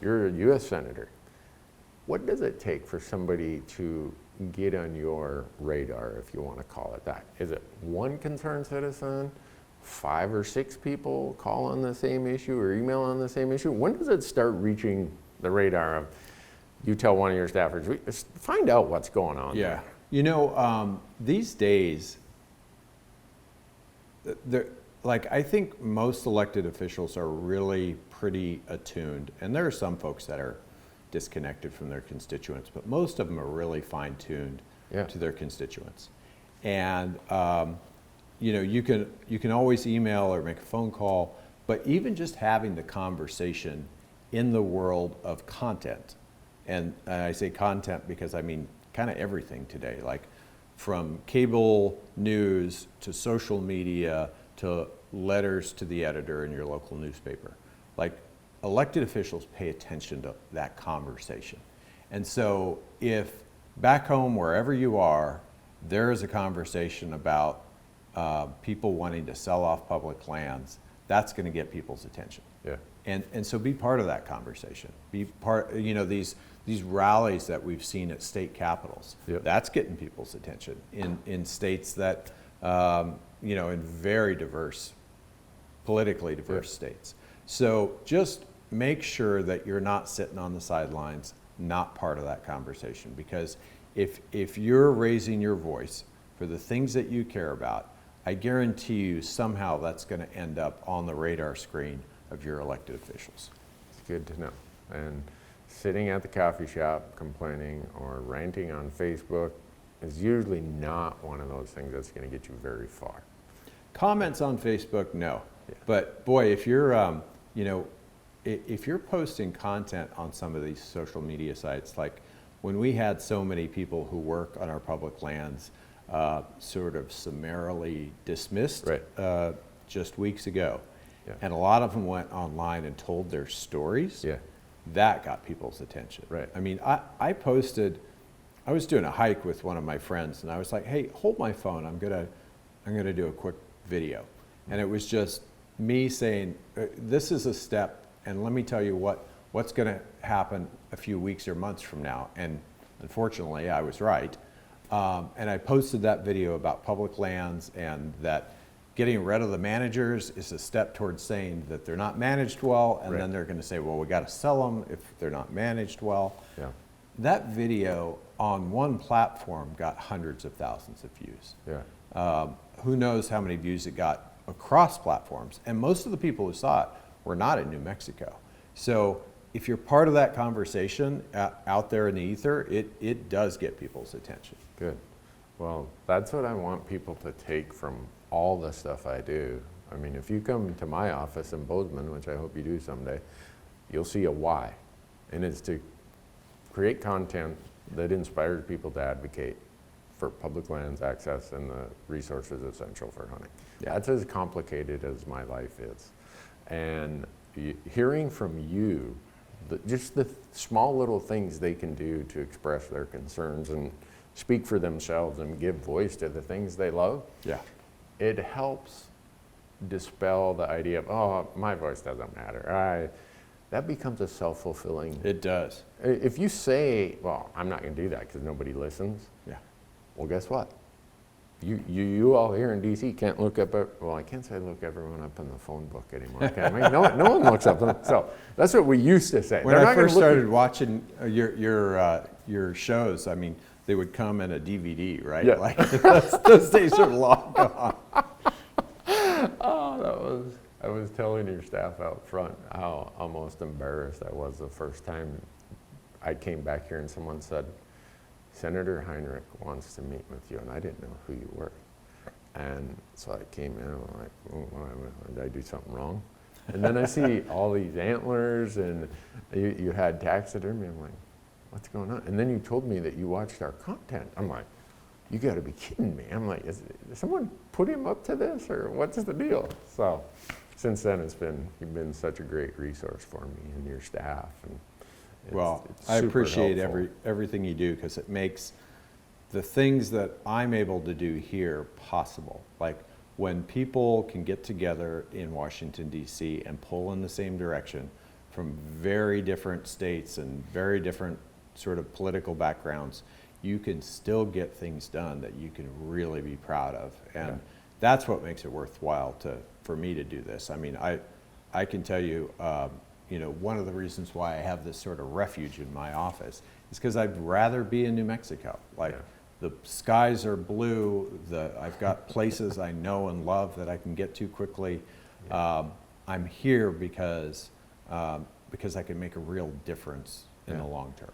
you're a U.S. Senator. What does it take for somebody to get on your radar, if you want to call it that? Is it one concerned citizen, 5 or 6 people call on the same issue or email on the same issue? When does it start reaching the radar of, you tell one of your staffers, find out what's going on Yeah. there? You know, these days, I think most elected officials are really pretty attuned, and there are some folks that are disconnected from their constituents, but most of them are really fine-tuned to their constituents. And you know, you can always email or make a phone call, but even just having the conversation in the world of content, and I say content because I mean kind of everything today, like from cable news to social media to letters to the editor in your local newspaper. Like, elected officials pay attention to that conversation. And so if back home, wherever you are, there is a conversation about people wanting to sell off public lands, that's going to get people's attention. Yeah. And so be part of that conversation. Be part, you know, these rallies that we've seen at state capitals, that's getting people's attention in states that, you know, in very diverse, politically diverse states. So just make sure that you're not sitting on the sidelines, not part of that conversation, because if you're raising your voice for the things that you care about, I guarantee you somehow that's going to end up on the radar screen of your elected officials. It's good to know. And sitting at the coffee shop complaining or ranting on Facebook is usually not one of those things that's going to get you very far. Comments on Facebook, no. Yeah. But boy, if you're, you know, if you're posting content on some of these social media sites, like when we had so many people who work on our public lands sort of summarily dismissed just weeks ago, and a lot of them went online and told their stories, that got people's attention. Right. I mean, I posted, I was doing a hike with one of my friends, and I was like, hey, hold my phone, I'm gonna do a quick video. And it was just me saying, this is a step, and let me tell you what's gonna happen a few weeks or months from now. And unfortunately, I was right. And I posted that video about public lands, and that getting rid of the managers is a step towards saying that they're not managed well, and then they're gonna say, well, we gotta sell them if they're not managed well. Yeah. That video on one platform got hundreds of thousands of views. Yeah. Who knows how many views it got across platforms, and most of the people who saw it were not in New Mexico. So if you're part of that conversation out there in the ether, it does get people's attention. Good. Well, that's what I want people to take from all the stuff I do. I mean, if you come to my office in Bozeman, which I hope you do someday, you'll see a why, and it's to create content that inspires people to advocate for public lands access and the resources essential for hunting. Yeah. That's as complicated as my life is. And hearing from you, just the small little things they can do to express their concerns and speak for themselves and give voice to the things they love, it helps dispel the idea of, oh, my voice doesn't matter. That becomes a self-fulfilling. It does. If you say, well, I'm not going to do that because nobody listens, well, guess what? You all here in DC can't look up, well, I can't say look everyone up in the phone book anymore, can we? No one looks up them. So that's what we used to say. When I first started watching your shows, I mean, they would come in a DVD, right? Yeah. Like, those days are long gone. Oh, I was telling your staff out front how almost embarrassed I was the first time I came back here and someone said, Senator Heinrich wants to meet with you, and I didn't know who you were. And so I came in and I'm like, oh, did I do something wrong? And then I see all these antlers, and you had taxidermy. I'm like, what's going on? And then you told me that you watched our content. I'm like, you got to be kidding me. I'm like, is someone put him up to this, or what's the deal? So since then, you've been such a great resource for me and your staff. And it's I appreciate helpful. everything you do, because it makes the things that I'm able to do here possible. Like when people can get together in Washington, D.C. and pull in the same direction from very different states and very different sort of political backgrounds, you can still get things done that you can really be proud of. And that's what makes it worthwhile for me to do this. I mean, I can tell you, you know, one of the reasons why I have this sort of refuge in my office is because I'd rather be in New Mexico. Like, the skies are blue, I've got places I know and love that I can get to quickly. I'm here because I can make a real difference in the long term.